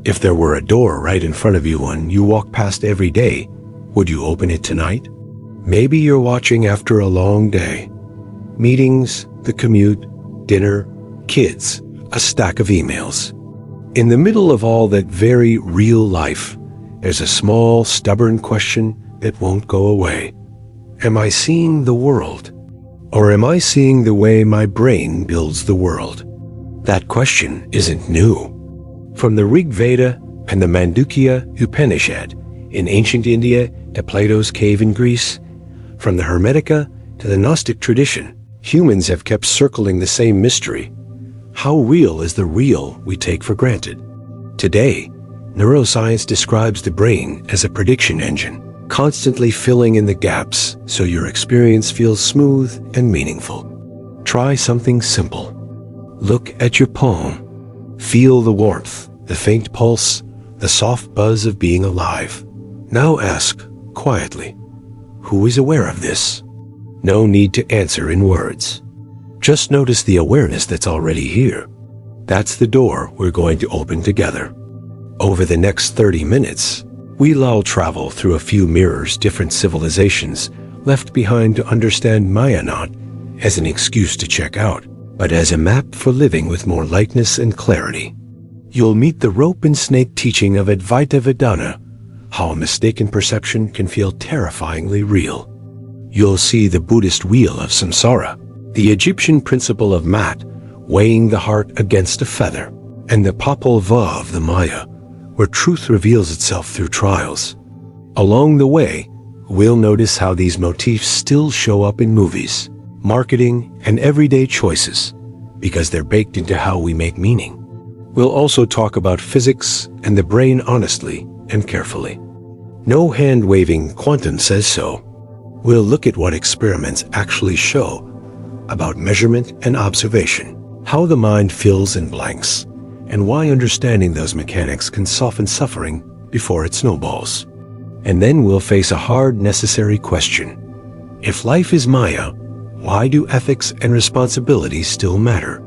If there were a door right in front of you and you walk past every day, would you open it tonight? Maybe you're watching after a long day. Meetings, the commute, dinner, kids, a stack of emails. In the middle of all that very real life, there's a small, stubborn question that won't go away. Am I seeing the world? Or am I seeing the way my brain builds the world? That question isn't new. From the Rig Veda and the Mandukya Upanishad in ancient India to Plato's cave in Greece, from the Hermetica to the Gnostic tradition, humans have kept circling the same mystery. How real is the real we take for granted? Today, neuroscience describes the brain as a prediction engine, constantly filling in the gaps so your experience feels smooth and meaningful. Try something simple. Look at your palm. Feel the warmth, the faint pulse, the soft buzz of being alive. Now ask, quietly, who is aware of this? No need to answer in words. Just notice the awareness that's already here. That's the door we're going to open together. Over the next 30 minutes, we'll all travel through a few mirrors, different civilizations, left behind to understand Maya not as an excuse to check out, but as a map for living with more lightness and clarity. You'll meet the rope and snake teaching of Advaita Vedanta, how a mistaken perception can feel terrifyingly real. You'll see the Buddhist wheel of samsara, the Egyptian principle of mat, weighing the heart against a feather, and the Popol Vuh of the Maya, where truth reveals itself through trials. Along the way, we'll notice how these motifs still show up in movies, marketing, and everyday choices, because they're baked into how we make meaning. We'll also talk about physics and the brain honestly and carefully. No hand-waving quantum says so. We'll look at what experiments actually show about measurement and observation, how the mind fills in blanks, and why understanding those mechanics can soften suffering before it snowballs. And then we'll face a hard, necessary question. If life is Maya, why do ethics and responsibility still matter?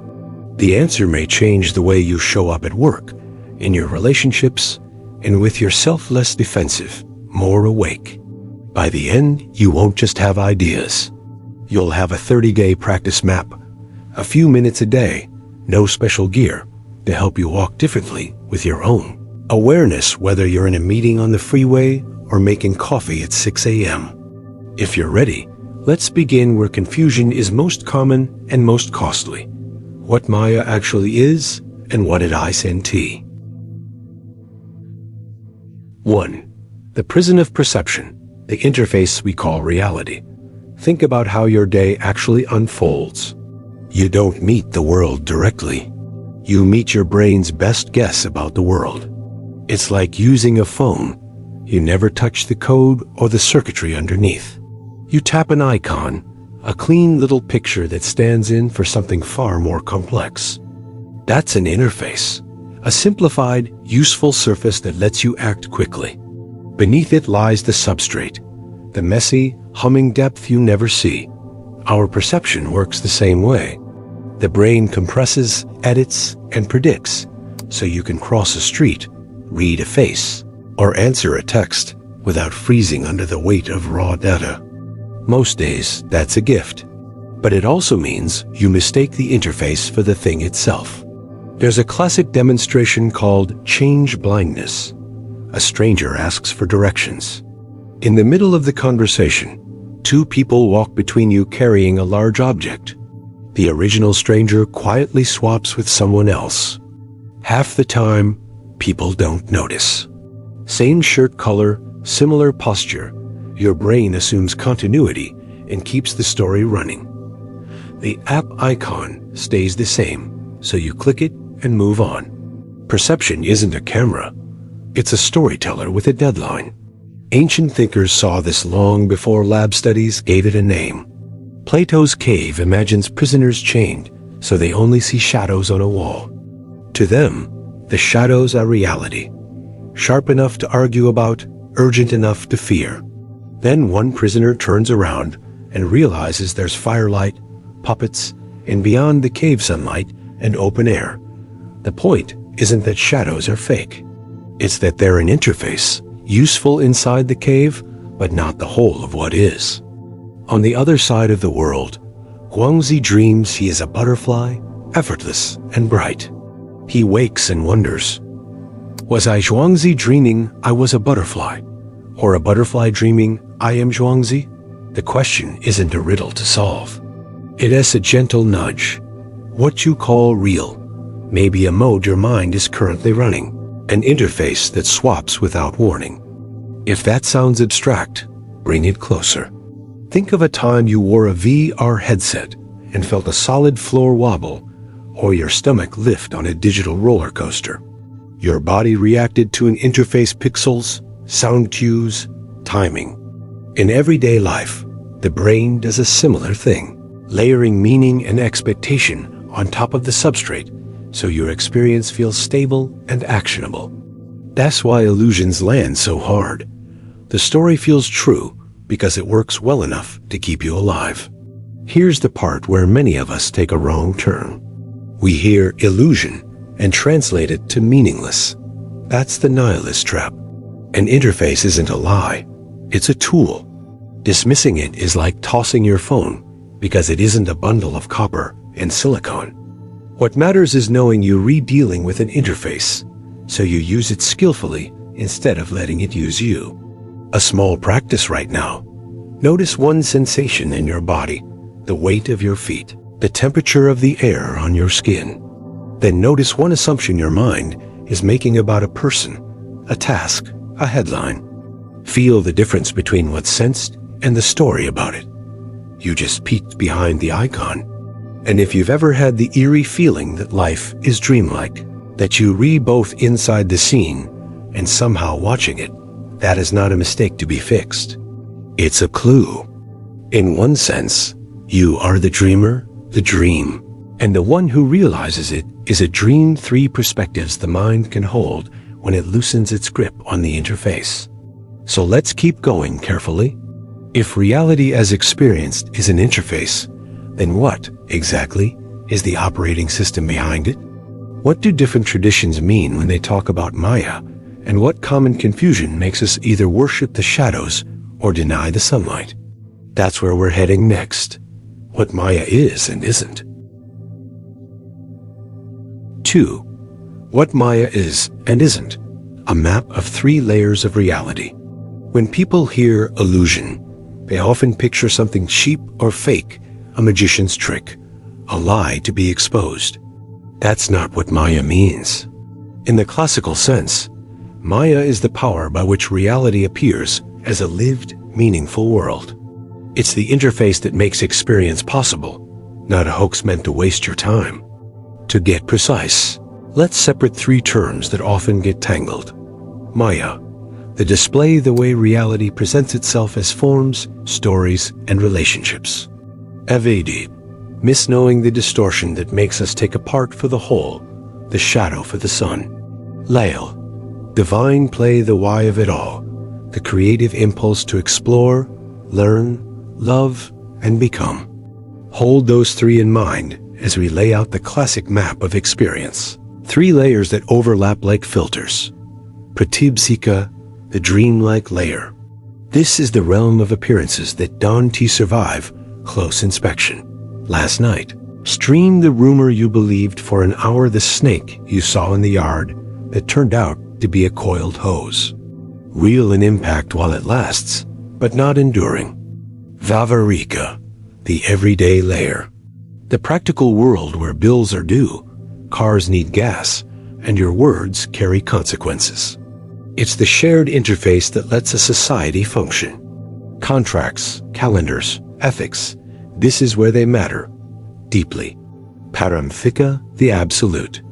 The answer may change the way you show up at work, in your relationships, and with yourself less defensive, more awake. By the end, you won't just have ideas. You'll have a 30-day practice map, a few minutes a day, no special gear, to help you walk differently with your own awareness, whether you're in a meeting on the freeway or making coffee at 6 a.m. If you're ready, let's begin where confusion is most common and most costly. What Maya actually is and what it ISNT. 1. The prison of perception, the interface we call reality. Think about how your day actually unfolds. You don't meet the world directly. You meet your brain's best guess about the world. It's like using a phone. You never touch the code or the circuitry underneath. You tap an icon, a clean little picture that stands in for something far more complex. That's an interface, a simplified, useful surface that lets you act quickly. Beneath it lies the substrate, the messy, humming depth you never see. Our perception works the same way. The brain compresses, edits, and predicts, so you can cross a street, read a face, or answer a text without freezing under the weight of raw data. Most days, that's a gift. But it also means you mistake the interface for the thing itself. There's a classic demonstration called change blindness. A stranger asks for directions. In the middle of the conversation, two people walk between you carrying a large object. The original stranger quietly swaps with someone else. Half the time, people don't notice. Same shirt color, similar posture. Your brain assumes continuity and keeps the story running. The app icon stays the same, so you click it and move on. Perception isn't a camera. It's a storyteller with a deadline. Ancient thinkers saw this long before lab studies gave it a name. Plato's cave imagines prisoners chained, so they only see shadows on a wall. To them, the shadows are reality, sharp enough to argue about, urgent enough to fear. Then one prisoner turns around and realizes there's firelight, puppets, and beyond the cave sunlight and open air. The point isn't that shadows are fake. It's that they're an interface, useful inside the cave, but not the whole of what is. On the other side of the world, Guangzi dreams he is a butterfly, effortless and bright. He wakes and wonders, was I Zhuangzi dreaming I was a butterfly? Or a butterfly dreaming I am Zhuangzi? The question isn't a riddle to solve. It is a gentle nudge. What you call real may be a mode your mind is currently running, an interface that swaps without warning. If that sounds abstract, bring it closer. Think of a time you wore a VR headset and felt a solid floor wobble, or your stomach lift on a digital roller coaster. Your body reacted to an interface pixels, sound cues, timing. In everyday life, the brain does a similar thing, layering meaning and expectation on top of the substrate so your experience feels stable and actionable. That's why illusions land so hard. The story feels true because it works well enough to keep you alive. Here's the part where many of us take a wrong turn. We hear illusion and translate it to meaningless. That's the nihilist trap. An interface isn't a lie, it's a tool. Dismissing it is like tossing your phone because it isn't a bundle of copper and silicon. What matters is knowing you're dealing with an interface, so you use it skillfully instead of letting it use you. A small practice right now. Notice one sensation in your body, the weight of your feet, the temperature of the air on your skin. Then notice one assumption your mind is making about a person, a task, a headline. Feel the difference between what's sensed and the story about it. You just peeked behind the icon. And if you've ever had the eerie feeling that life is dreamlike, that you both inside the scene and somehow watching it, that is not a mistake to be fixed. It's a clue. In one sense, you are the dreamer, the dream, and the one who realizes it is a dream. 3 perspectives the mind can hold when it loosens its grip on the interface. So let's keep going carefully. If reality as experienced is an interface, then what, exactly, is the operating system behind it? What do different traditions mean when they talk about Maya, and what common confusion makes us either worship the shadows or deny the sunlight? That's where we're heading next. What Maya is and isn't. 2. What Maya is and isn't. A map of 3 layers of reality. When people hear illusion, they often picture something cheap or fake, a magician's trick, a lie to be exposed. That's not what Maya means. In the classical sense, Maya is the power by which reality appears as a lived, meaningful world. It's the interface that makes experience possible, not a hoax meant to waste your time. To get precise, let's separate 3 terms that often get tangled. Maya, the display the way reality presents itself as forms, stories, and relationships. Advaita, misknowing the distortion that makes us take apart for the whole, the shadow for the sun. Lail, divine play the why of it all, the creative impulse to explore, learn, love, and become. Hold those 3 in mind as we lay out the classic map of experience. 3 layers that overlap like filters. Pratibhasika, the dreamlike layer. This is the realm of appearances that don't survive close inspection. Last night, streamed the rumor you believed for an hour the snake you saw in the yard that turned out to be a coiled hose. Real in impact while it lasts, but not enduring. Vavarika, the everyday layer. The practical world where bills are due, cars need gas, and your words carry consequences. It's the shared interface that lets a society function. Contracts, calendars, ethics, this is where they matter, deeply. Paramthika, the absolute.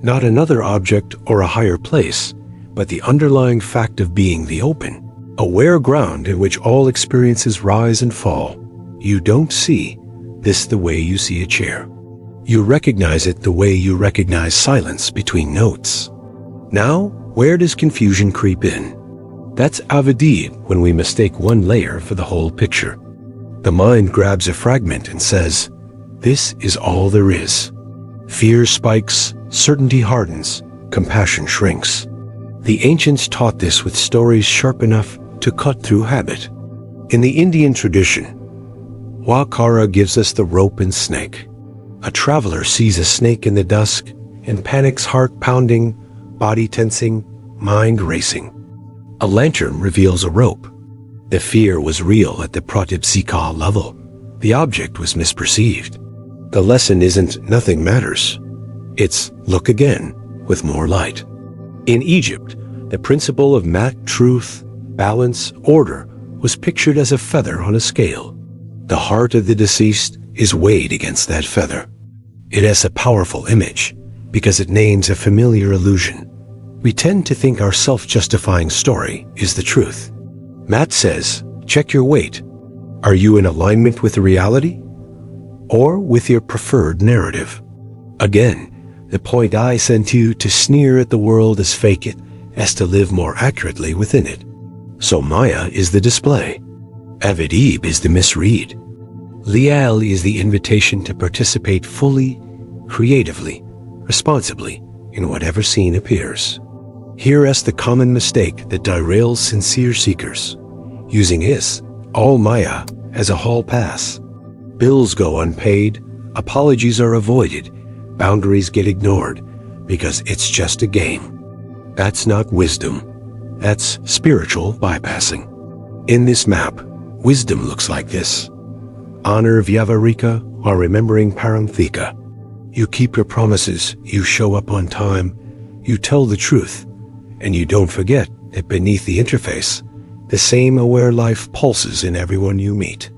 Not another object or a higher place, but the underlying fact of being the open, aware ground in which all experiences rise and fall. You don't see this the way you see a chair. You recognize it the way you recognize silence between notes. Now, where does confusion creep in? That's avadi when we mistake one layer for the whole picture. The mind grabs a fragment and says, this is all there is. Fear spikes, certainty hardens, compassion shrinks. The ancients taught this with stories sharp enough to cut through habit. In the Indian tradition, Wakara gives us the rope and snake. A traveler sees a snake in the dusk and panics, heart pounding, body tensing, mind racing. A lantern reveals a rope. The fear was real at the pratipsika level. The object was misperceived. The lesson isn't nothing matters. It's look again with more light. In Egypt, the principle of mat, truth, balance, order was pictured as a feather on a scale. The heart of the deceased is weighed against that feather. It has a powerful image because it names a familiar illusion. We tend to think our self-justifying story is the truth. Matt says, check your weight. Are you in alignment with the reality or with your preferred narrative? Again, the point I sent you to sneer at the world as fake it as to live more accurately within it. So Maya is the display. Avidib is the misread. Lial is the invitation to participate fully, creatively, responsibly in whatever scene appears. Here is the common mistake that derails sincere seekers. Using is, all Maya, as a hall pass. Bills go unpaid, apologies are avoided, boundaries get ignored, because it's just a game. That's not wisdom. That's spiritual bypassing. In this map, wisdom looks like this. Honor Vyavarika while remembering Paramthika. You keep your promises, you show up on time, you tell the truth, and you don't forget that beneath the interface, the same aware life pulses in everyone you meet.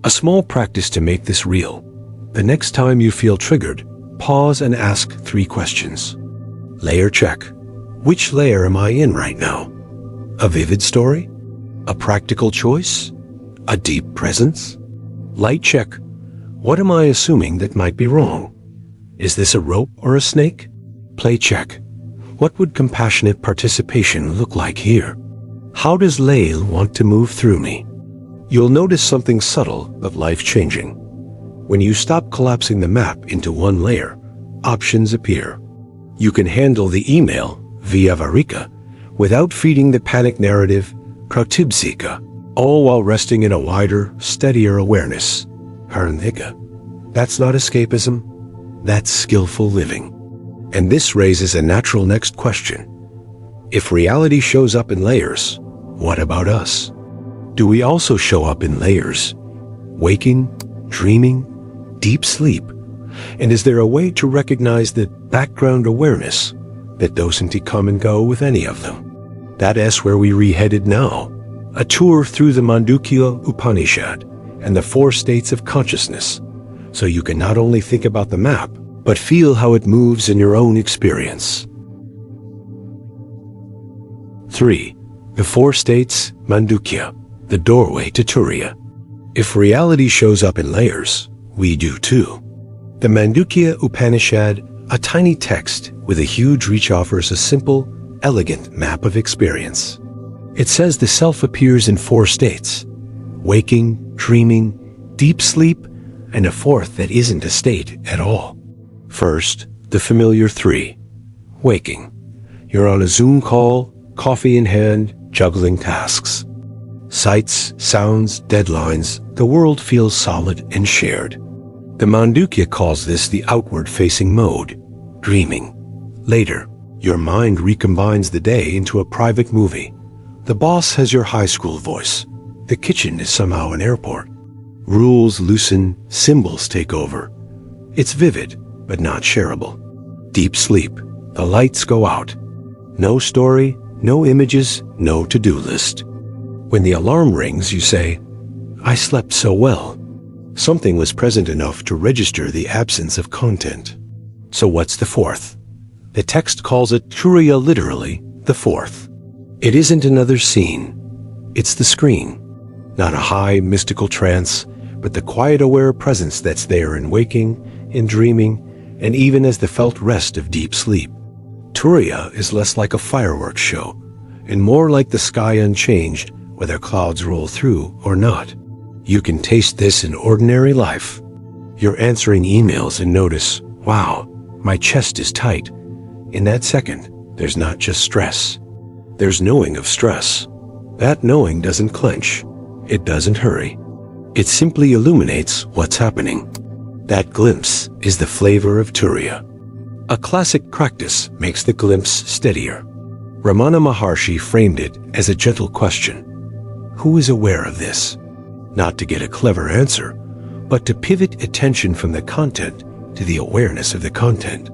A small practice to make this real. The next time you feel triggered, pause and ask 3 questions. Layer check. Which layer am I in right now? A vivid story? A practical choice? A deep presence? Light check. What am I assuming that might be wrong? Is this a rope or a snake? Play check. What would compassionate participation look like here? How does Lael want to move through me? You'll notice something subtle but life-changing. When you stop collapsing the map into one layer, options appear. You can handle the email via Varika without feeding the panic narrative Pratibsika, all while resting in a wider, steadier awareness. Hermetica. That's not escapism. That's skillful living. And this raises a natural next question. If reality shows up in layers, what about us? Do we also show up in layers? Waking, dreaming, deep sleep? And is there a way to recognize the background awareness that doesn't come and go with any of them? That is where we re-headed now. A tour through the Mandukya Upanishad and the 4 states of consciousness, so you can not only think about the map, but feel how it moves in your own experience. 3. The 4 states, Mandukya, the doorway to Turiya. If reality shows up in layers, we do too. The Mandukya Upanishad, a tiny text with a huge reach, offers a simple, elegant map of experience. It says the self appears in 4 states: waking, dreaming, deep sleep, and a 4th that isn't a state at all. First, the familiar 3. Waking. You're on a Zoom call, coffee in hand, juggling tasks. Sights, sounds, deadlines, the world feels solid and shared. The Mandukya calls this the outward-facing mode, dreaming. Later, your mind recombines the day into a private movie. The boss has your high school voice. The kitchen is somehow an airport. Rules loosen, symbols take over. It's vivid, but not shareable. Deep sleep. The lights go out. No story, no images, no to-do list. When the alarm rings, you say, I slept so well. Something was present enough to register the absence of content. So what's the 4th? The text calls it Turiya, literally, the 4th. It isn't another scene. It's the screen. Not a high, mystical trance, but the quiet, aware presence that's there in waking, in dreaming, and even as the felt rest of deep sleep. Turiya is less like a fireworks show, and more like the sky unchanged, whether clouds roll through or not. You can taste this in ordinary life. You're answering emails and notice, wow, my chest is tight. In that second, there's not just stress. There's knowing of stress. That knowing doesn't clench. It doesn't hurry. It simply illuminates what's happening. That glimpse is the flavor of Turiya. A classic practice makes the glimpse steadier. Ramana Maharshi framed it as a gentle question. Who is aware of this? Not to get a clever answer, but to pivot attention from the content to the awareness of the content.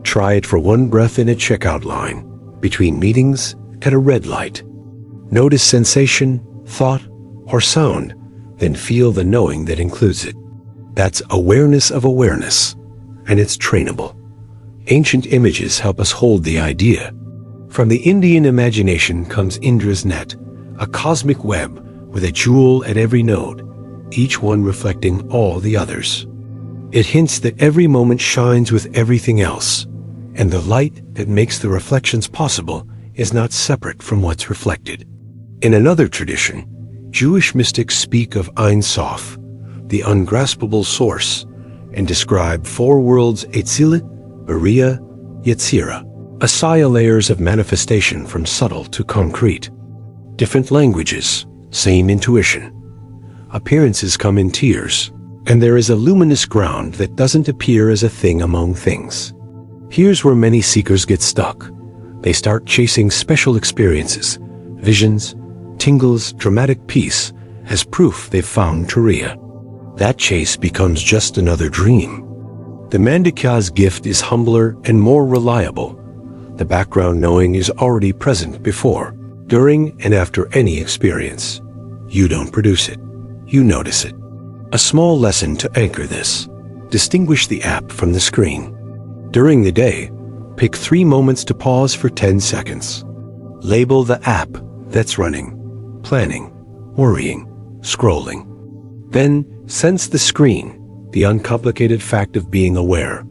Try it for one breath in a checkout line, between meetings, at a red light. Notice sensation, thought, or sound, then feel the knowing that includes it. That's awareness of awareness, and it's trainable. Ancient images help us hold the idea. From the Indian imagination comes Indra's net, a cosmic web with a jewel at every node, each one reflecting all the others. It hints that every moment shines with everything else, and the light that makes the reflections possible is not separate from what's reflected. In another tradition, Jewish mystics speak of Ein Sof, the ungraspable source, and describe four worlds: Etzilut, Beriah, Yetzirah, Asaya layers of manifestation from subtle to concrete. Different languages, same intuition. Appearances come in tiers, and there is a luminous ground that doesn't appear as a thing among things. Here's where many seekers get stuck. They start chasing special experiences, visions, tingles, dramatic peace, as proof they've found Turiya. That chase becomes just another dream. The Mandukya's gift is humbler and more reliable. The background knowing is already present before, during, and after any experience. You don't produce it. You notice it. A small lesson to anchor this. Distinguish the app from the screen. During the day, pick 3 moments to pause for 10 seconds. Label the app that's running, planning, worrying, scrolling. Then sense the screen, the uncomplicated fact of being aware.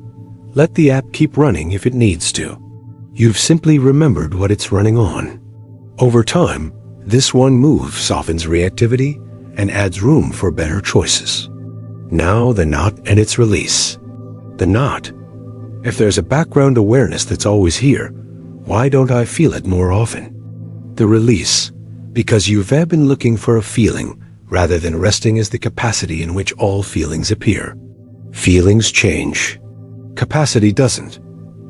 Let the app keep running if it needs to. You've simply remembered what it's running on. Over time, this one move softens reactivity and adds room for better choices. Now the knot and its release. The knot. If there's a background awareness that's always here, why don't I feel it more often? The release. Because you've been looking for a feeling rather than resting as the capacity in which all feelings appear. Feelings change. Capacity doesn't.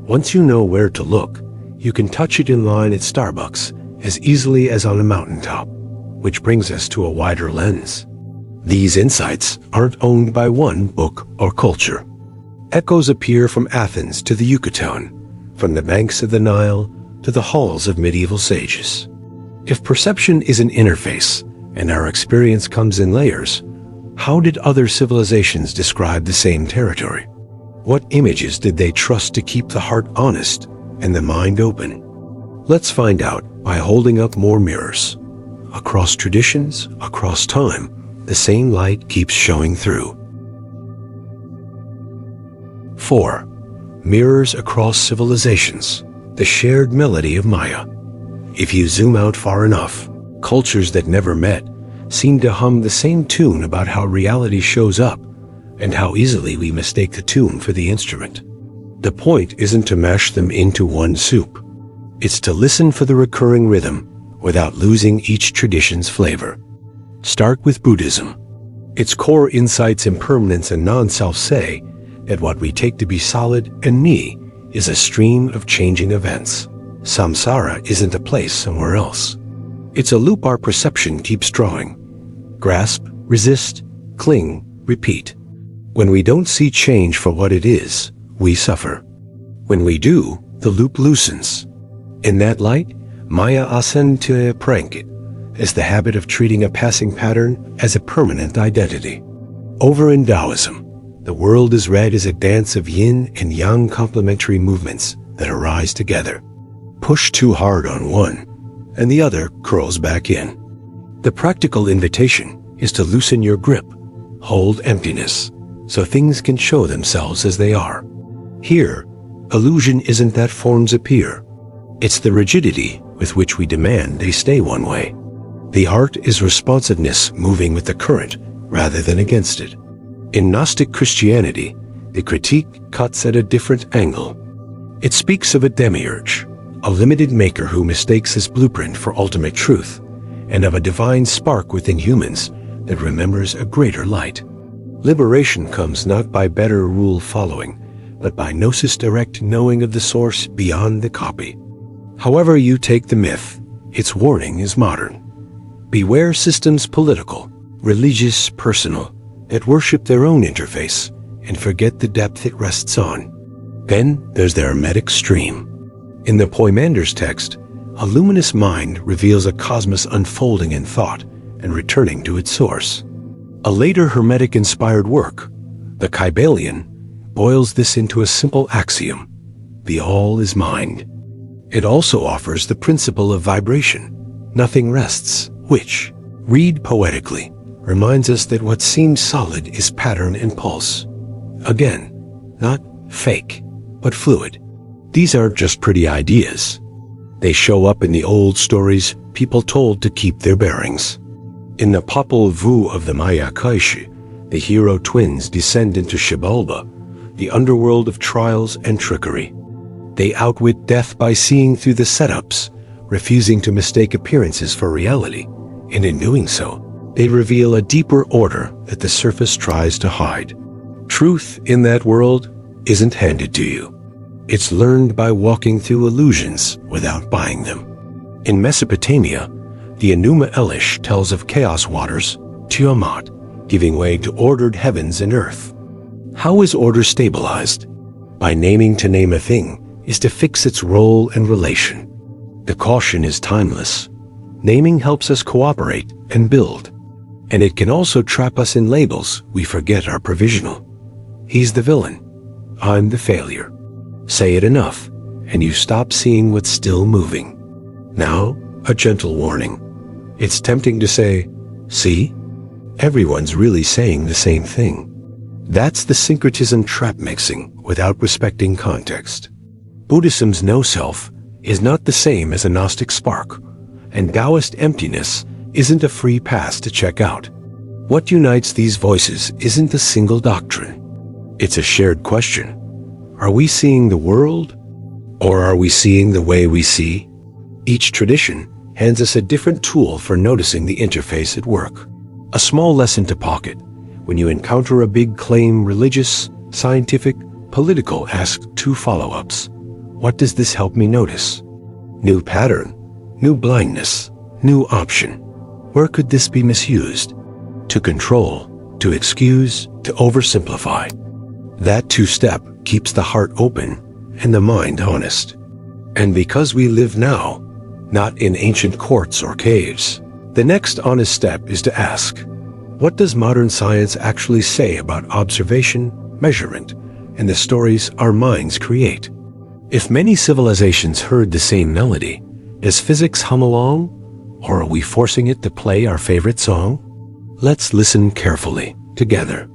Once you know where to look, you can touch it in line at Starbucks as easily as on a mountaintop, which brings us to a wider lens. These insights aren't owned by one book or culture. Echoes appear from Athens to the Yucatan, from the banks of the Nile to the halls of medieval sages. If perception is an interface and our experience comes in layers, how did other civilizations describe the same territory? What images did they trust to keep the heart honest and the mind open? Let's find out by holding up more mirrors. Across traditions, across time, the same light keeps showing through. 4. Mirrors across civilizations, the shared melody of Maya. If you zoom out far enough, cultures that never met seem to hum the same tune about how reality shows up and how easily we mistake the tune for the instrument. The point isn't to mash them into one soup. It's to listen for the recurring rhythm without losing each tradition's flavor. Start with Buddhism. Its core insights, impermanence, and non-self say that what we take to be solid and me is a stream of changing events. Samsara isn't a place somewhere else. It's a loop our perception keeps drawing. Grasp, resist, cling, repeat. When we don't see change for what it is, we suffer. When we do, the loop loosens. In that light, Maya asentya prankit is the habit of treating a passing pattern as a permanent identity. Over in Taoism, the world is read as a dance of yin and yang complementary movements that arise together. Push too hard on one, and the other curls back in. The practical invitation is to loosen your grip, hold emptiness, so things can show themselves as they are. Here, illusion isn't that forms appear. It's the rigidity with which we demand they stay one way. The art is responsiveness moving with the current rather than against it. In Gnostic Christianity, the critique cuts at a different angle. It speaks of a demiurge, a limited maker who mistakes his blueprint for ultimate truth, and of a divine spark within humans that remembers a greater light. Liberation comes not by better rule following, but by gnosis, direct knowing of the source beyond the copy. However you take the myth, its warning is modern. Beware systems political, religious, personal, that worship their own interface and forget the depth it rests on. Then there's the Hermetic stream. In the Poimander's text, a luminous mind reveals a cosmos unfolding in thought and returning to its source. A later Hermetic-inspired work, the Kybalion, boils this into a simple axiom: the all is mind. It also offers the principle of vibration, nothing rests, which, read poetically, reminds us that what seems solid is pattern and pulse. Again, not fake, but fluid. These aren't just pretty ideas. They show up in the old stories people told to keep their bearings. In the Popol Vuh of the Maya Kaishi, the hero twins descend into Xibalba, the underworld of trials and trickery. They outwit death by seeing through the setups, refusing to mistake appearances for reality, and in doing so, they reveal a deeper order that the surface tries to hide. Truth in that world isn't handed to you. It's learned by walking through illusions without buying them. In Mesopotamia, the Enuma Elish tells of chaos waters, Tiamat, giving way to ordered heavens and earth. How is order stabilized? By naming to name a thing is to fix its role and relation. The caution is timeless. Naming helps us cooperate and build. And it can also trap us in labels we forget are provisional. He's the villain. I'm the failure. Say it enough, and you stop seeing what's still moving. Now, a gentle warning. It's tempting to say, see? Everyone's really saying the same thing. That's the syncretism trap, mixing without respecting context. Buddhism's no-self is not the same as a Gnostic spark, and Taoist emptiness isn't a free pass to check out. What unites these voices isn't a single doctrine. It's a shared question. Are we seeing the world, or are we seeing the way we see? Each tradition hands us a different tool for noticing the interface at work. A small lesson to pocket. When you encounter a big claim, religious, scientific, political, ask 2 follow-ups. What does this help me notice? New pattern, new blindness, new option. Where could this be misused? To control, to excuse, to oversimplify. That 2-step keeps the heart open and the mind honest. And because we live now, not in ancient courts or caves, the next honest step is to ask, what does modern science actually say about observation, measurement, and the stories our minds create? If many civilizations heard the same melody, does physics hum along, or are we forcing it to play our favorite song? Let's listen carefully together.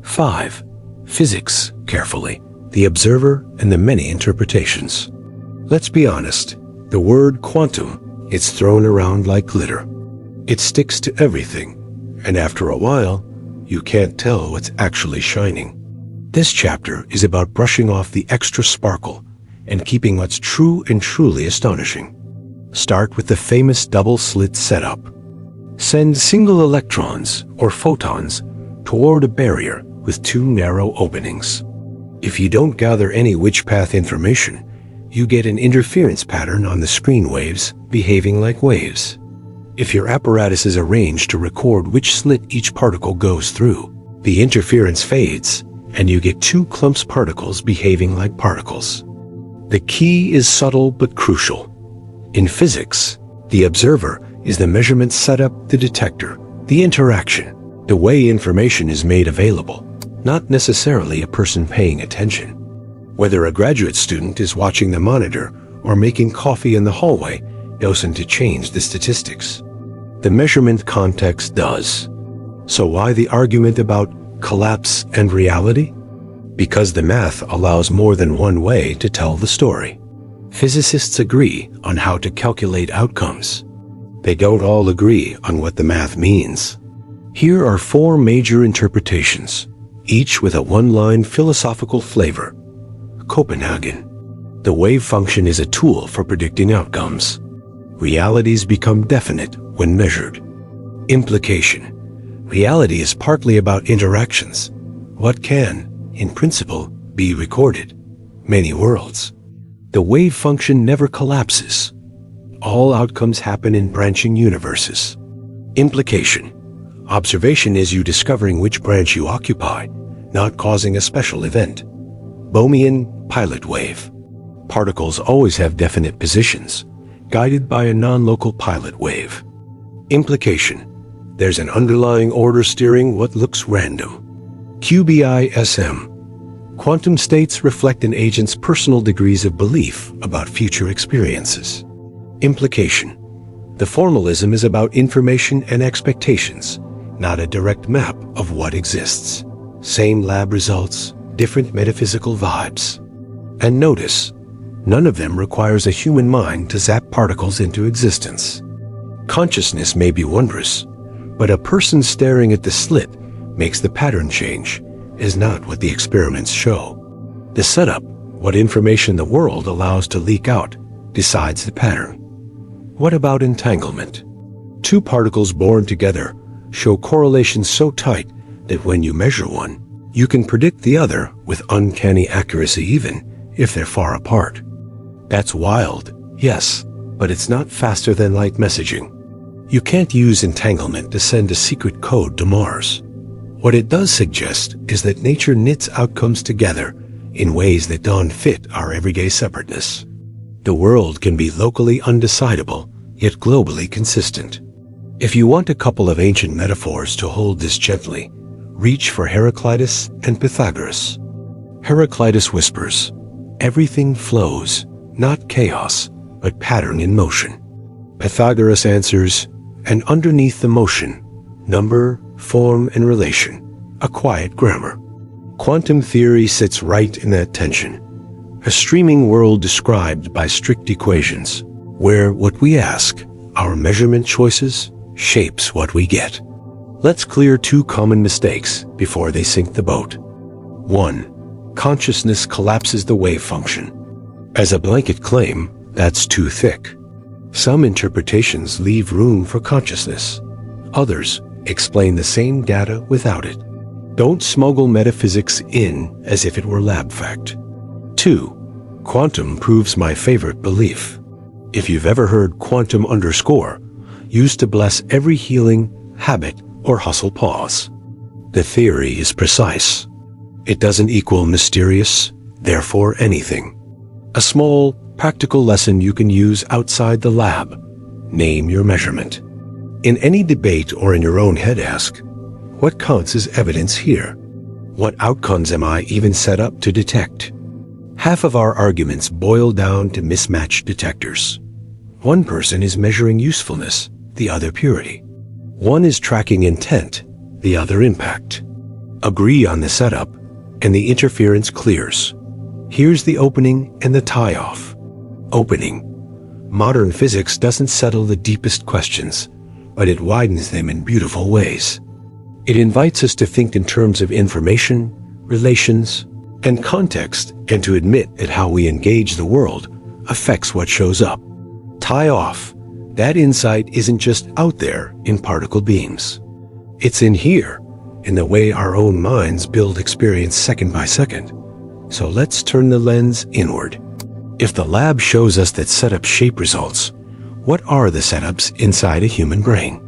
5. Physics carefully, the observer and the many interpretations. Let's be honest, the word quantum, it's thrown around like glitter. It sticks to everything, and after a while, you can't tell what's actually shining. This chapter is about brushing off the extra sparkle and keeping what's true and truly astonishing. Start with the famous double-slit setup. Send single electrons or photons toward a barrier with 2 narrow openings. If you don't gather any which path information, you get an interference pattern on the screen waves behaving like waves. If your apparatus is arranged to record which slit each particle goes through, the interference fades and you get 2 clumps particles behaving like particles. The key is subtle but crucial. In physics, the observer is the measurement setup, the detector, the interaction, the way information is made available, not necessarily a person paying attention. Whether a graduate student is watching the monitor or making coffee in the hallway doesn't change the statistics. The measurement context does. So why the argument about collapse and reality? Because the math allows more than one way to tell the story. Physicists agree on how to calculate outcomes. They don't all agree on what the math means. Here are 4 major interpretations, each with a one-line philosophical flavor. Copenhagen. The wave function is a tool for predicting outcomes. Realities become definite when measured. Implication. Reality is partly about interactions. What can, in principle, be recorded? Many worlds. The wave function never collapses. All outcomes happen in branching universes. Implication. Observation is you discovering which branch you occupy, not causing a special event. Bohmian pilot wave. Particles always have definite positions, guided by a non-local pilot wave. Implication. There's an underlying order steering what looks random. QBISM. Quantum states reflect an agent's personal degrees of belief about future experiences. Implication. The formalism is about information and expectations, not a direct map of what exists. Same lab results, different metaphysical vibes. And notice, none of them requires a human mind to zap particles into existence. Consciousness may be wondrous, but a person staring at the slit makes the pattern change, is not what the experiments show. The setup, what information the world allows to leak out, decides the pattern. What about entanglement? Two particles born together show correlations so tight that when you measure one, you can predict the other with uncanny accuracy even if they're far apart. That's wild, yes, but it's not faster than light messaging. You can't use entanglement to send a secret code to Mars. What it does suggest is that nature knits outcomes together in ways that don't fit our everyday separateness. The world can be locally undecidable, yet globally consistent. If you want a couple of ancient metaphors to hold this gently, reach for Heraclitus and Pythagoras. Heraclitus whispers, "Everything flows, not chaos, but pattern in motion." Pythagoras answers, "And underneath the motion, number, form, and relation, a quiet grammar." Quantum theory sits right in that tension. A streaming world described by strict equations, where what we ask, our measurement choices, shapes what we get. Let's clear two common mistakes before they sink the boat. 1. Consciousness collapses the wave function. As a blanket claim, that's too thick. Some interpretations leave room for consciousness. Others explain the same data without it. Don't smuggle metaphysics in as if it were lab fact. 2. Quantum proves my favorite belief. If you've ever heard quantum underscore, used to bless every healing, habit, or hustle pause. The theory is precise. It doesn't equal mysterious, therefore anything. A small, practical lesson you can use outside the lab. Name your measurement. In any debate or in your own head ask, what counts as evidence here? What outcomes am I even set up to detect? Half of our arguments boil down to mismatched detectors. One person is measuring usefulness, the other purity. One is tracking intent, the other impact. Agree on the setup, and the interference clears. Here's the opening and the tie-off. Opening. Modern physics doesn't settle the deepest questions, but it widens them in beautiful ways. It invites us to think in terms of information, relations, and context, and to admit that how we engage the world affects what shows up. Tie off. That insight isn't just out there in particle beams. It's in here, in the way our own minds build experience second by second. So let's turn the lens inward. If the lab shows us that setups shape results, what are the setups inside a human brain?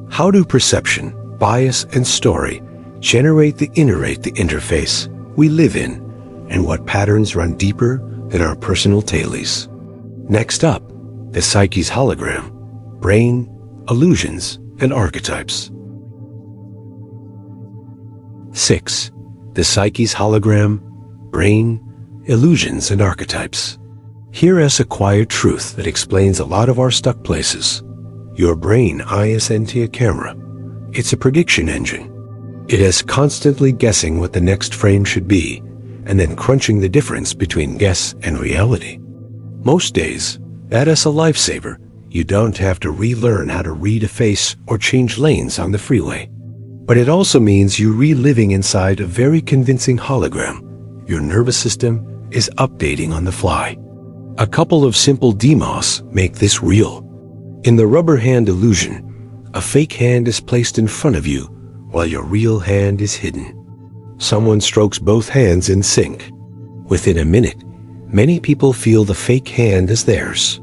How do perception, bias, and story generate the interface we live in, and what patterns run deeper than our personal tailies? Next up, the psyche's hologram, brain, illusions, and archetypes. 6. The psyche's hologram, brain, illusions, and archetypes. Here's a quiet truth that explains a lot of our stuck places. Your brain isn't a camera. It's a prediction engine. It is constantly guessing what the next frame should be, and then crunching the difference between guess and reality. Most days, that is a lifesaver. You don't have to relearn how to read a face or change lanes on the freeway. But it also means you reliving inside a very convincing hologram. Your nervous system is updating on the fly. A couple of simple demos make this real. In the rubber hand illusion, a fake hand is placed in front of you while your real hand is hidden. Someone strokes both hands in sync. Within a minute, many people feel the fake hand as theirs.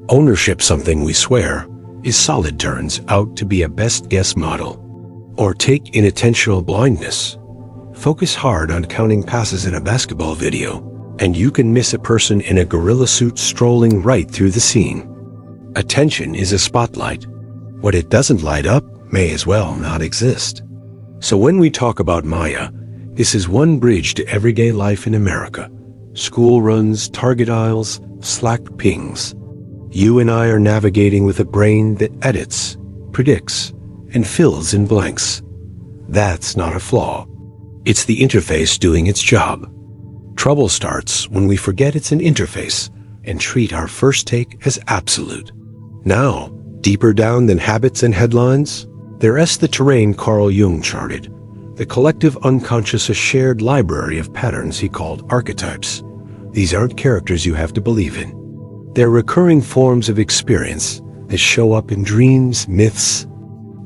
Ownership, something we swear, is solid, turns out to be a best guess model. Or take inattentional blindness. Focus hard on counting passes in a basketball video, and you can miss a person in a gorilla suit strolling right through the scene. Attention is a spotlight. What it doesn't light up may as well not exist. So when we talk about Maya, this is one bridge to everyday life in America. School runs, Target aisles, Slack pings. You and I are navigating with a brain that edits, predicts, and fills in blanks. That's not a flaw. It's the interface doing its job. Trouble starts when we forget it's an interface and treat our first take as absolute. Now, deeper down than habits and headlines, there's the terrain Carl Jung charted, the collective unconscious, a shared library of patterns he called archetypes. These aren't characters you have to believe in. They're recurring forms of experience that show up in dreams, myths,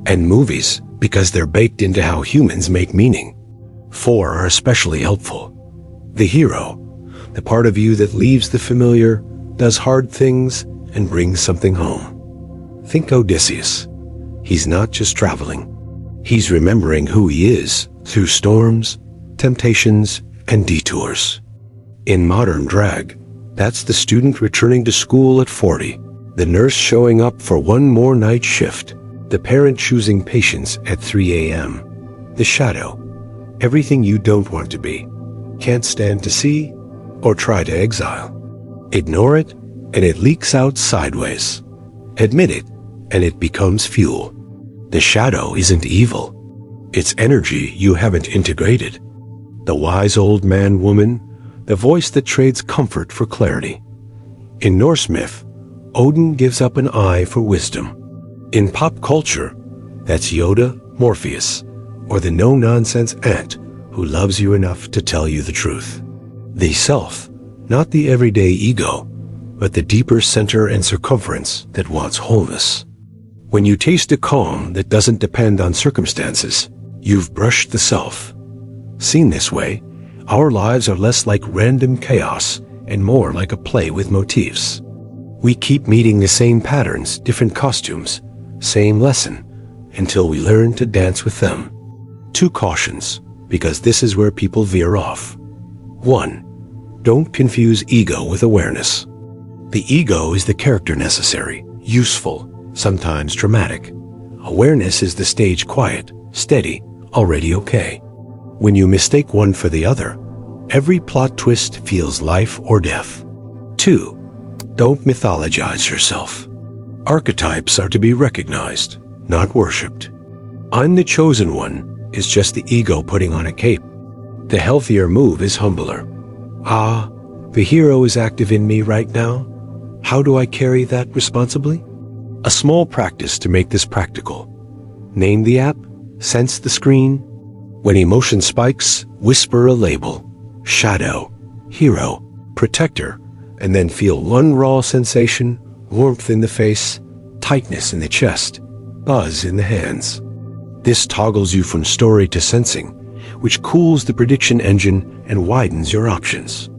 and movies because they're baked into how humans make meaning. 4 are especially helpful. The hero, the part of you that leaves the familiar, does hard things, and brings something home. Think Odysseus. He's not just traveling. He's remembering who he is through storms, temptations, and detours. In modern drag, that's the student returning to school at 40, the nurse showing up for one more night shift, the parent choosing patience at 3 a.m., the shadow, everything you don't want to be, can't stand to see, or try to exile. Ignore it, and it leaks out sideways. Admit it, and it becomes fuel. The shadow isn't evil. It's energy you haven't integrated. The wise old man, woman, the voice that trades comfort for clarity. In Norse myth, Odin gives up an eye for wisdom. In pop culture, that's Yoda, Morpheus, or the no-nonsense aunt who loves you enough to tell you the truth. The self, not the everyday ego, but the deeper center and circumference that wants wholeness. When you taste a calm that doesn't depend on circumstances, you've brushed the self. Seen this way, our lives are less like random chaos and more like a play with motifs. We keep meeting the same patterns, different costumes, same lesson, until we learn to dance with them. 2 cautions, because this is where people veer off. 1. Don't confuse ego with awareness. The ego is the character necessary, useful, sometimes dramatic. Awareness is the stage, quiet, steady, already okay. When you mistake one for the other, every plot twist feels life or death. 2. Don't mythologize yourself. Archetypes are to be recognized, not worshipped. I'm the chosen one is just the ego putting on a cape. The healthier move is humbler. Ah, the hero is active in me right now. How do I carry that responsibly? A small practice to make this practical. Name the app, sense the screen. When emotion spikes, whisper a label. Shadow, hero, protector, and then feel one raw sensation, warmth in the face, tightness in the chest, buzz in the hands. This toggles you from story to sensing, which cools the prediction engine and widens your options.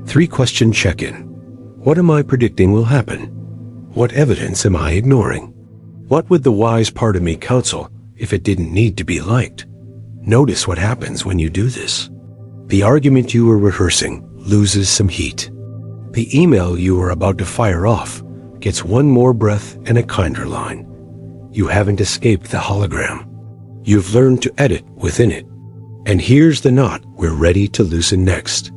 3-question check-in. What am I predicting will happen? What evidence am I ignoring? What would the wise part of me counsel if it didn't need to be liked? Notice what happens when you do this. The argument you were rehearsing loses some heat. The email you were about to fire off gets one more breath and a kinder line. You haven't escaped the hologram. You've learned to edit within it. And here's the knot we're ready to loosen next.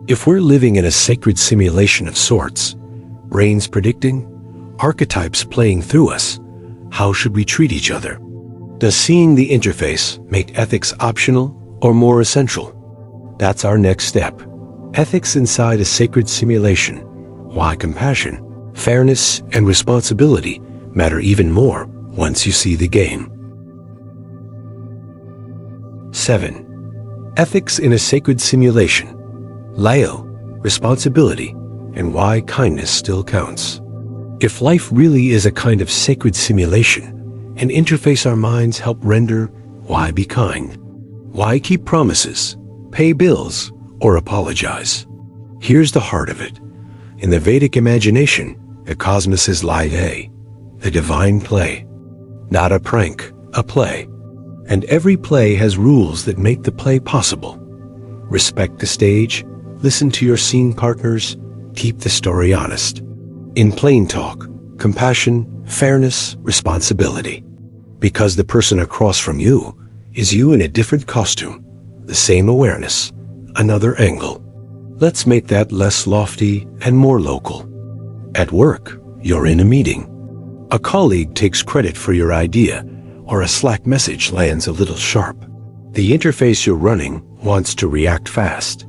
If we're living in a sacred simulation of sorts, brains predicting, archetypes playing through us, how should we treat each other? Does seeing the interface make ethics optional or more essential? That's our next step. Ethics inside a sacred simulation. Why compassion, fairness, and responsibility matter even more once you see the game. 7. Ethics in a sacred simulation. Lao, responsibility, and why kindness still counts. If life really is a kind of sacred simulation, an interface our minds help render, why be kind? Why keep promises, pay bills, or apologize? Here's the heart of it. In the Vedic imagination, the cosmos is Lila, the divine play. Not a prank, a play. And every play has rules that make the play possible. Respect the stage, listen to your scene partners, keep the story honest. In plain talk, compassion, fairness, responsibility. Because the person across from you is you in a different costume, the same awareness, another angle. Let's make that less lofty and more local. At work, you're in a meeting. A colleague takes credit for your idea, or a Slack message lands a little sharp. The interface you're running wants to react fast.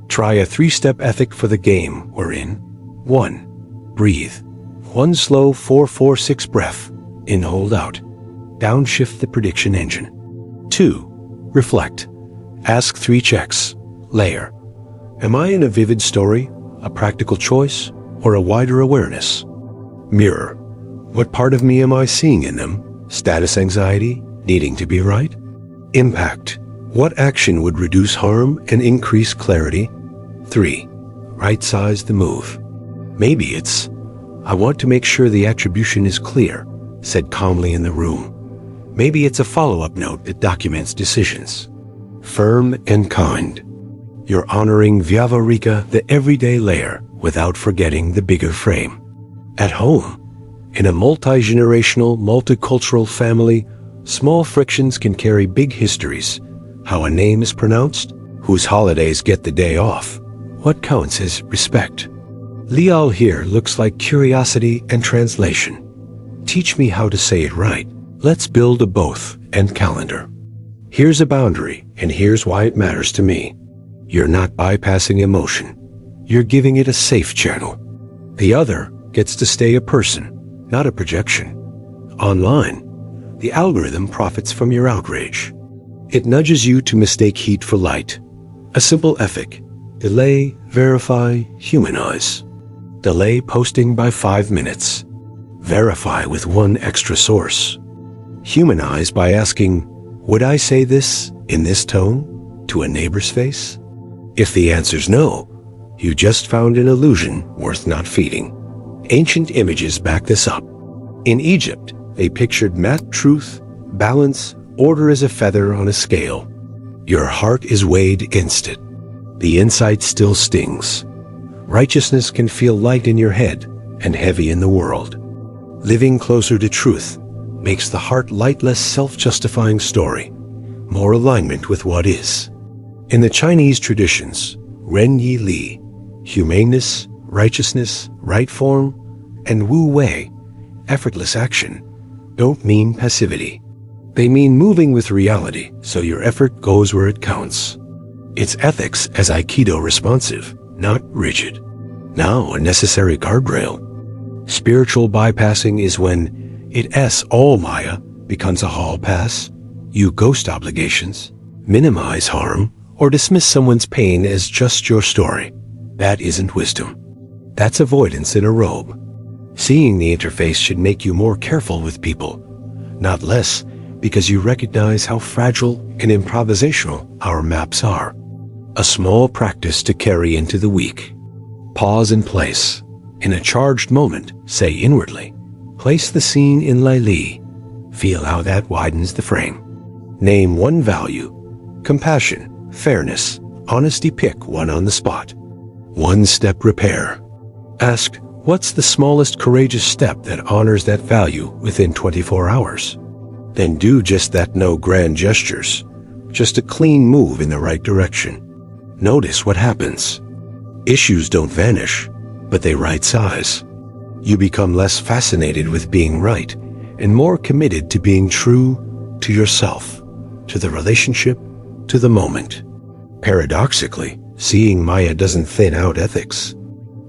Try a 3-step ethic for the game we're in. 1. Breathe. 1 slow 4-4-6 breath. In, hold out. Downshift the prediction engine. 2. Reflect. Ask 3 checks. Layer. Am I in a vivid story, a practical choice, or a wider awareness? Mirror. What part of me am I seeing in them? Status anxiety, needing to be right? Impact. What action would reduce harm and increase clarity? 3. Right-size the move. Maybe it's, I want to make sure the attribution is clear, said calmly in the room. Maybe it's a follow-up note that documents decisions. Firm and kind. You're honoring Vyavarika, the everyday layer, without forgetting the bigger frame. At home, in a multi-generational, multicultural family, small frictions can carry big histories. How a name is pronounced, whose holidays get the day off. What counts is respect. Lial here looks like curiosity and translation. Teach me how to say it right. Let's build a both and calendar. Here's a boundary, and here's why it matters to me. You're not bypassing emotion. You're giving it a safe channel. The other gets to stay a person, not a projection. Online, the algorithm profits from your outrage. It nudges you to mistake heat for light. A simple ethic: delay, verify, humanize. Delay posting by 5 minutes. Verify with 1 extra source. Humanize by asking, would I say this in this tone to a neighbor's face? If the answer's no, you just found an illusion worth not feeding. Ancient images back this up. In Egypt, they pictured math, truth, balance, order as a feather on a scale. Your heart is weighed against it. The insight still stings. Righteousness can feel light in your head and heavy in the world. Living closer to truth makes the heart light, less self-justifying story, more alignment with what is. In the Chinese traditions, Ren Yi Li, humaneness, righteousness, right form, and Wu Wei, effortless action, don't mean passivity. They mean moving with reality so your effort goes where it counts. It's ethics as Aikido responsive, not rigid. Now a necessary guardrail. Spiritual bypassing is when it all Maya becomes a hall pass. You ghost obligations, minimize harm, or dismiss someone's pain as just your story. That isn't wisdom. That's avoidance in a robe. Seeing the interface should make you more careful with people, not less, because you recognize how fragile and improvisational our maps are. A small practice to carry into the week. Pause in place. In a charged moment, say inwardly, place the scene in Laili. Feel how that widens the frame. Name 1 value: compassion, fairness, honesty. Pick 1 on the spot. 1-step repair. Ask, what's the smallest courageous step that honors that value within 24 hours? Then do just that. No grand gestures, just a clean move in the right direction. Notice what happens. Issues don't vanish, but they right size. You become less fascinated with being right and more committed to being true to yourself, to the relationship, to the moment. Paradoxically, seeing Maya doesn't thin out ethics.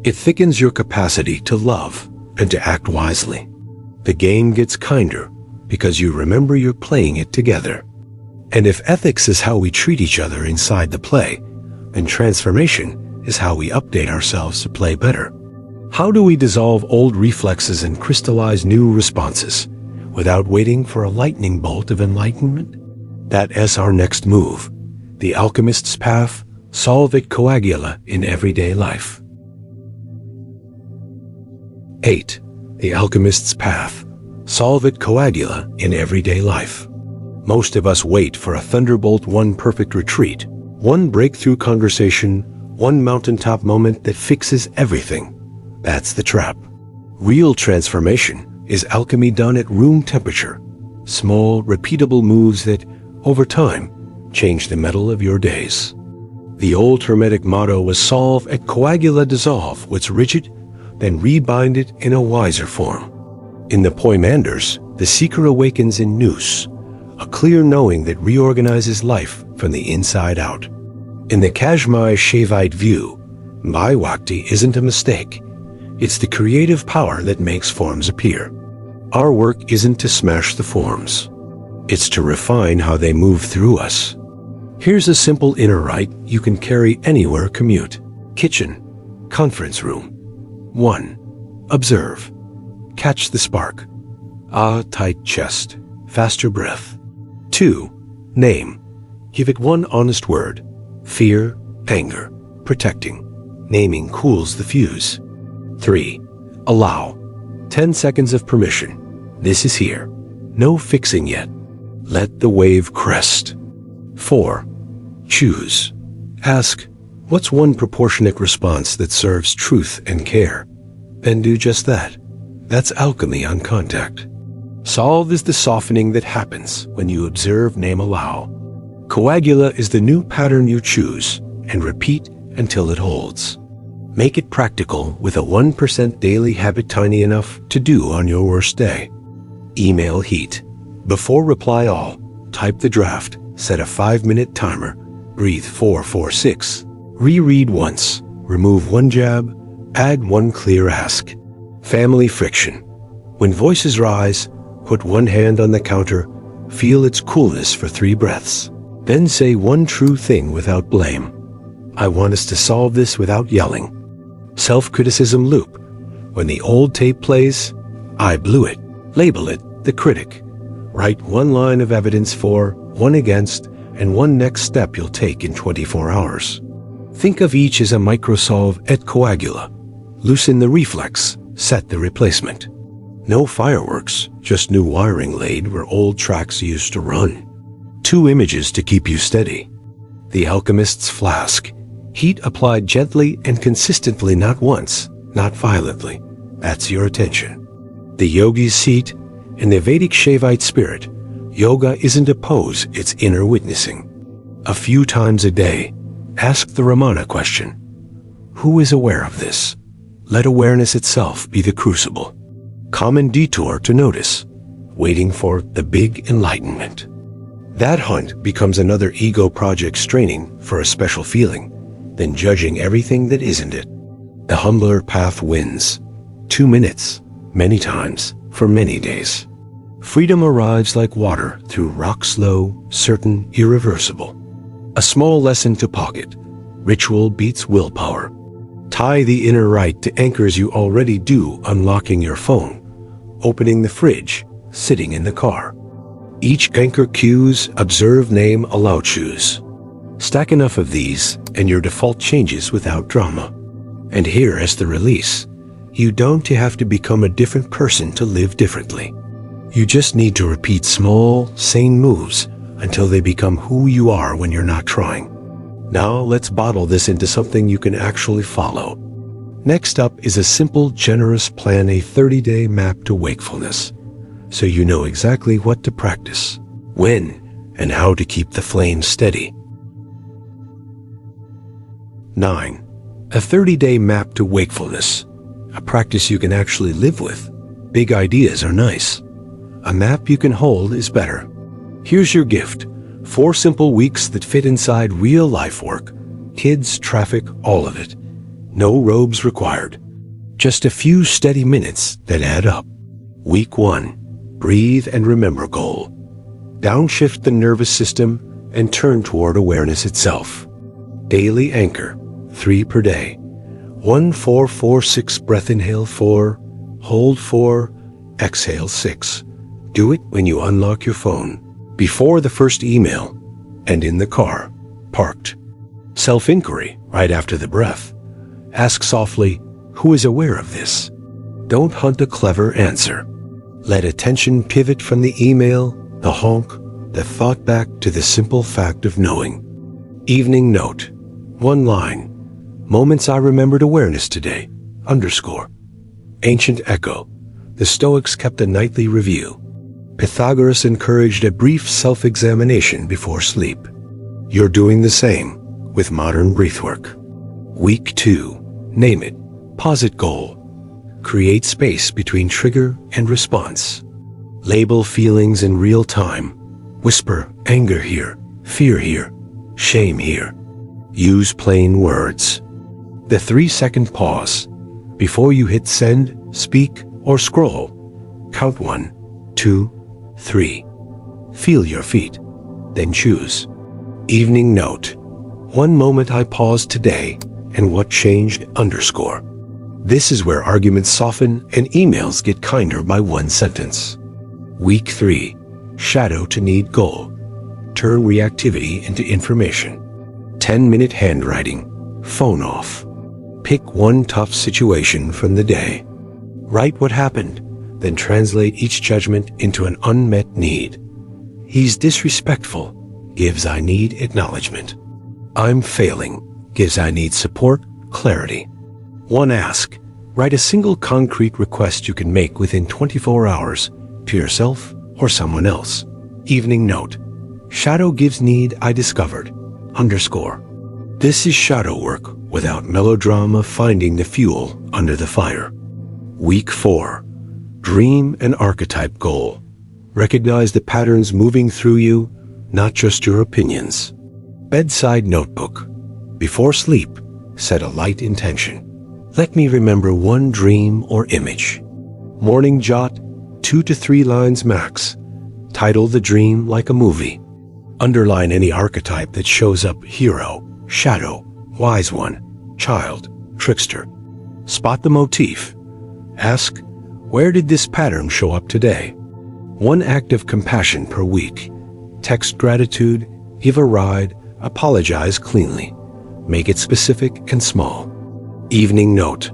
It thickens your capacity to love and to act wisely. The game gets kinder because you remember you're playing it together. And if ethics is how we treat each other inside the play, then transformation is how we update ourselves to play better. How do we dissolve old reflexes and crystallize new responses without waiting for a lightning bolt of enlightenment? That's our next move. The alchemist's path, solve coagula in everyday life. 8. The alchemist's path, solve coagula in everyday life. Most of us wait for a thunderbolt, one perfect retreat, one breakthrough conversation, one mountaintop moment that fixes everything. That's the trap. Real transformation is alchemy done at room temperature. Small, repeatable moves that, over time, change the metal of your days. The old Hermetic motto was solve et coagula dissolve what's rigid, then rebind it in a wiser form. In the Poimanders, the seeker awakens in nous, a clear knowing that reorganizes life from the inside out. In the Kashmai Shaivite view, Bhaiwakti isn't a mistake. It's the creative power that makes forms appear. Our work isn't to smash the forms. It's to refine how they move through us. Here's a simple inner rite you can carry anywhere commute. Kitchen, conference room. 1. Observe. Catch the spark. Tight chest, faster breath. 2. Name. Give it one honest word. Fear, anger, protecting. Naming cools the fuse. 3. Allow. 10 seconds of permission. This is here. No fixing yet. Let the wave crest. 4. Choose. Ask, what's one proportionate response that serves truth and care? Then do just that. That's alchemy on contact. Solve is the softening that happens when you observe, name, allow. Coagula is the new pattern you choose and repeat until it holds. Make it practical with a 1% daily habit tiny enough to do on your worst day. Email heat. Before reply all, type the draft, set a 5-minute timer, breathe 4-4-6, reread once, remove one jab, add one clear ask. Family friction. When voices rise, put one hand on the counter, feel its coolness for 3 breaths. Then say one true thing without blame. I want us to solve this without yelling. Self-criticism loop. When the old tape plays, I blew it. Label it the critic. Write one line of evidence for, one against, and one next step you'll take in 24 hours. Think of each as a microsolve et coagula. Loosen the reflex, set the replacement. No fireworks, just new wiring laid where old tracks used to run. 2 images to keep you steady. The alchemist's flask. Heat applied gently and consistently, not once, not violently. That's your attention. The yogi's seat. In the Vedic Shaivite spirit, yoga isn't a pose, it's inner witnessing. A few times a day, ask the Ramana question. Who is aware of this? Let awareness itself be the crucible. Common detour to notice, waiting for the big enlightenment. That hunt becomes another ego project straining for a special feeling, then judging everything that isn't it. The humbler path wins. 2 minutes, many times, for many days. Freedom arrives like water through rock slow, certain, irreversible. A small lesson to pocket. Ritual beats willpower. Tie the inner rite to anchors you already do, unlocking your phone, opening the fridge, sitting in the car. Each anchor cues, observe, name, allow, choose. Stack enough of these, and your default changes without drama. And here is the release. You don't have to become a different person to live differently. You just need to repeat small, sane moves until they become who you are when you're not trying. Now let's bottle this into something you can actually follow. Next up is a simple, generous plan, a 30-day map to wakefulness, so you know exactly what to practice, when, and how to keep the flame steady. 9. A 30-day map to wakefulness, a practice you can actually live with. Big ideas are nice. A map you can hold is better. Here's your gift. 4 simple weeks that fit inside real life work. Kids, traffic, all of it. No robes required. Just a few steady minutes that add up. Week 1. Breathe and remember goal. Downshift the nervous system and turn toward awareness itself. Daily anchor. 3 per day. 1, 4, 4, 6, breath inhale 4, hold 4, exhale 6. Do it when you unlock your phone, before the first email, and in the car, parked. Self-inquiry right after the breath. Ask softly, who is aware of this? Don't hunt a clever answer. Let attention pivot from the email, the honk, the thought back to the simple fact of knowing. Evening note. One line. Moments I remembered awareness today. _ Ancient echo. The Stoics kept a nightly review. Pythagoras encouraged a brief self-examination before sleep. You're doing the same with modern breathwork. Week 2. Name it. Posit goal. Create space between trigger and response. Label feelings in real time. Whisper anger here, fear here, shame here. Use plain words. The 3-second pause. Before you hit send, speak, or scroll, count 1, 2, 3. Feel your feet, then choose. Evening note. One moment I paused today, and what changed _ This is where arguments soften and emails get kinder by one sentence. Week 3. Shadow to need goal. Turn reactivity into information. 10-minute handwriting. Phone off. Pick one tough situation from the day. Write what happened, then translate each judgment into an unmet need. He's disrespectful gives I need acknowledgement. I'm failing gives I need support, clarity. One ask. Write a single concrete request you can make within 24 hours to yourself or someone else. Evening note. Shadow gives need I discovered, _ This is shadow work without melodrama finding the fuel under the fire. Week 4. Dream and archetype goal. Recognize the patterns moving through you, not just your opinions. Bedside notebook. Before sleep, set a light intention. Let me remember one dream or image. Morning jot, 2 to 3 lines max. Title the dream like a movie. Underline any archetype that shows up: hero, shadow, wise one, child, trickster. Spot the motif. Ask, where did this pattern show up today? One act of compassion per week. Text gratitude, give a ride, apologize cleanly. Make it specific and small. Evening note.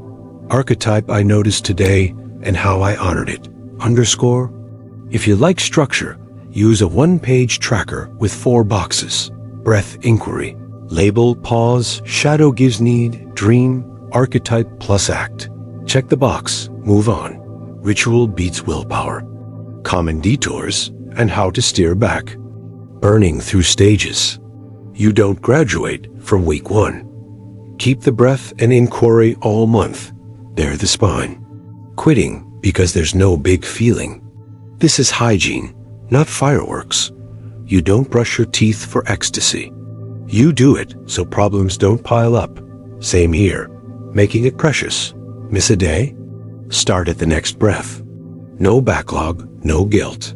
Archetype I noticed today and how I honored it, _ If you like structure, use a one-page tracker with 4 boxes. Breath inquiry. Label, pause, shadow gives need, dream, archetype plus act. Check the box, move on. Ritual beats willpower. Common detours and how to steer back. Burning through stages. You don't graduate from week 1. Keep the breath and inquiry all month. They're the spine. Quitting because there's no big feeling. This is hygiene, not fireworks. You don't brush your teeth for ecstasy. You do it so problems don't pile up. Same here. Making it precious. Miss a day? Start at the next breath. No backlog, no guilt.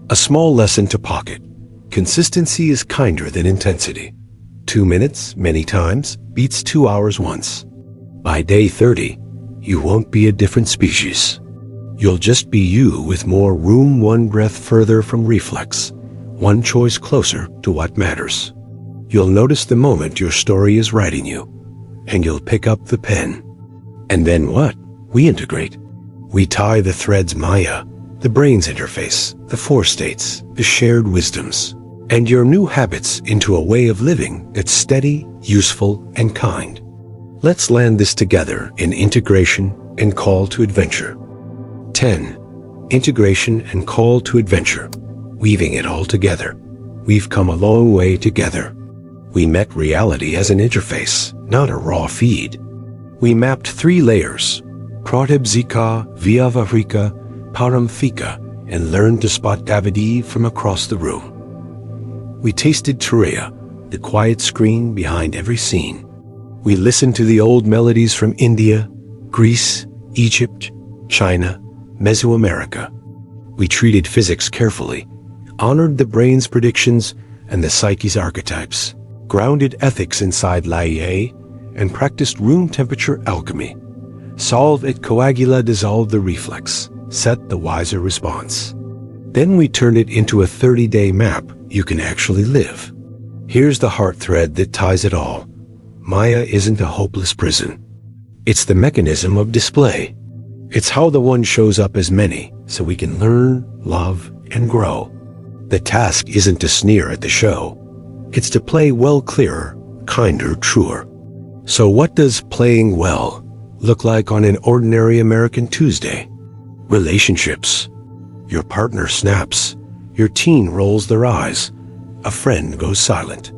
A small lesson to pocket. Consistency is kinder than intensity. 2 minutes, many times, beats 2 hours once. By day 30, you won't be a different species. You'll just be you with more room, one breath further from reflex, one choice closer to what matters. You'll notice the moment your story is writing you, and you'll pick up the pen. And then what? We integrate. We tie the threads Maya, the brain's interface, the 4 states, the shared wisdoms, and your new habits into a way of living that's steady, useful, and kind. Let's land this together in integration and call to adventure. 10. Integration and call to adventure. Weaving it all together. We've come a long way together. We met reality as an interface, not a raw feed. We mapped 3 layers, Pratibzika, Vyavarika, Paramthika, and learned to spot Davidi from across the room. We tasted Turiya, the quiet screen behind every scene. We listened to the old melodies from India, Greece, Egypt, China, Mesoamerica. We treated physics carefully, honored the brain's predictions and the psyche's archetypes, grounded ethics inside Laie, and practiced room temperature alchemy. Solve et coagula dissolve the reflex, set the wiser response. Then we turn it into a 30-day map you can actually live. Here's the heart thread that ties it all. Maya isn't a hopeless prison. It's the mechanism of display. It's how the one shows up as many, so we can learn, love, and grow. The task isn't to sneer at the show. It's to play well clearer, kinder, truer. So what does playing well look like on an ordinary American Tuesday? Relationships. Your partner snaps. Your teen rolls their eyes. A friend goes silent.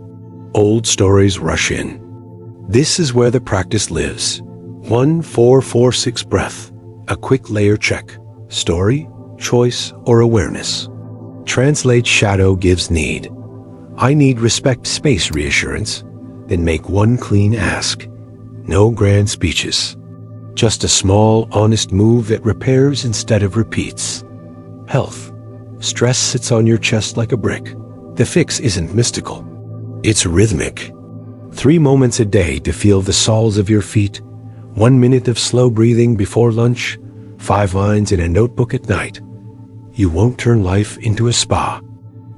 Old stories rush in. This is where the practice lives. 1, 4, 4, 6 breath. A quick layer check. Story, choice, or awareness. Translate shadow gives need. I need respect space reassurance. Then make one clean ask. No grand speeches. Just a small, honest move that repairs instead of repeats. Health. Stress sits on your chest like a brick. The fix isn't mystical. It's rhythmic. 3 moments a day to feel the soles of your feet. 1 minute of slow breathing before lunch. 5 lines in a notebook at night. You won't turn life into a spa.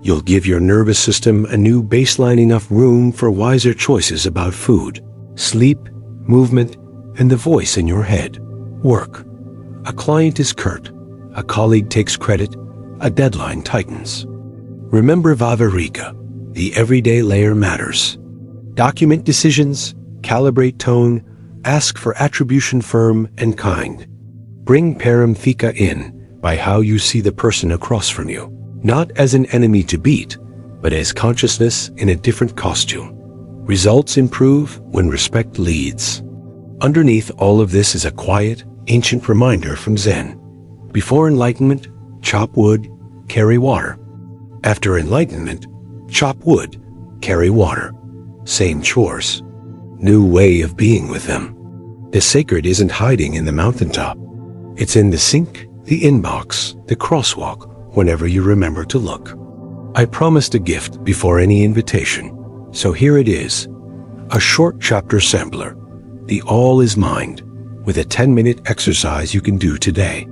You'll give your nervous system a new baseline, enough room for wiser choices about food, sleep, movement, and the voice in your head. Work. A client is curt. A colleague takes credit. A deadline tightens. Remember Vavarika. The everyday layer matters. Document decisions. Calibrate tone. Ask for attribution firm and kind. Bring paramthika in by how you see the person across from you. Not as an enemy to beat, but as consciousness in a different costume. Results improve when respect leads. Underneath all of this is a quiet, ancient reminder from Zen. Before enlightenment, chop wood, carry water. After enlightenment, chop wood, carry water. Same chores. New way of being with them. The sacred isn't hiding in the mountaintop. It's in the sink, the inbox, the crosswalk, whenever you remember to look. I promised a gift before any invitation, so here it is. A short chapter sampler, The All is Mind, with a 10-minute exercise you can do today.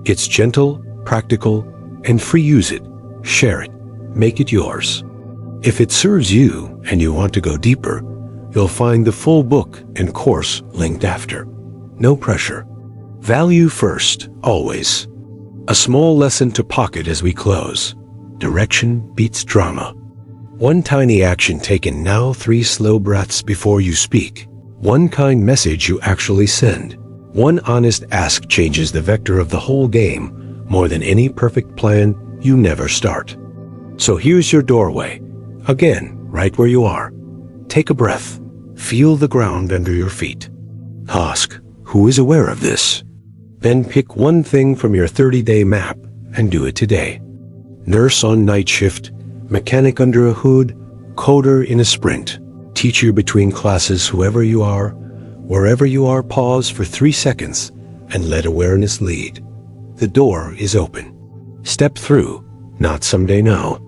It's gentle, practical, and free. Use it, share it, make it yours. If it serves you and you want to go deeper, you'll find the full book and course linked after. No pressure. Value first, always. A small lesson to pocket as we close. Direction beats drama. 1 tiny action taken now. 3 slow breaths before you speak. 1 kind message you actually send. 1 honest ask changes the vector of the whole game more than any perfect plan you never start. So here's your doorway. Again, right where you are. Take a breath. Feel the ground under your feet. Ask, who is aware of this? Then pick 1 thing from your 30-day map and do it today. Nurse on night shift, mechanic under a hood, coder in a sprint, teacher between classes. Whoever you are, wherever you are, pause for 3 seconds and let awareness lead. The door is open. Step through, not someday now.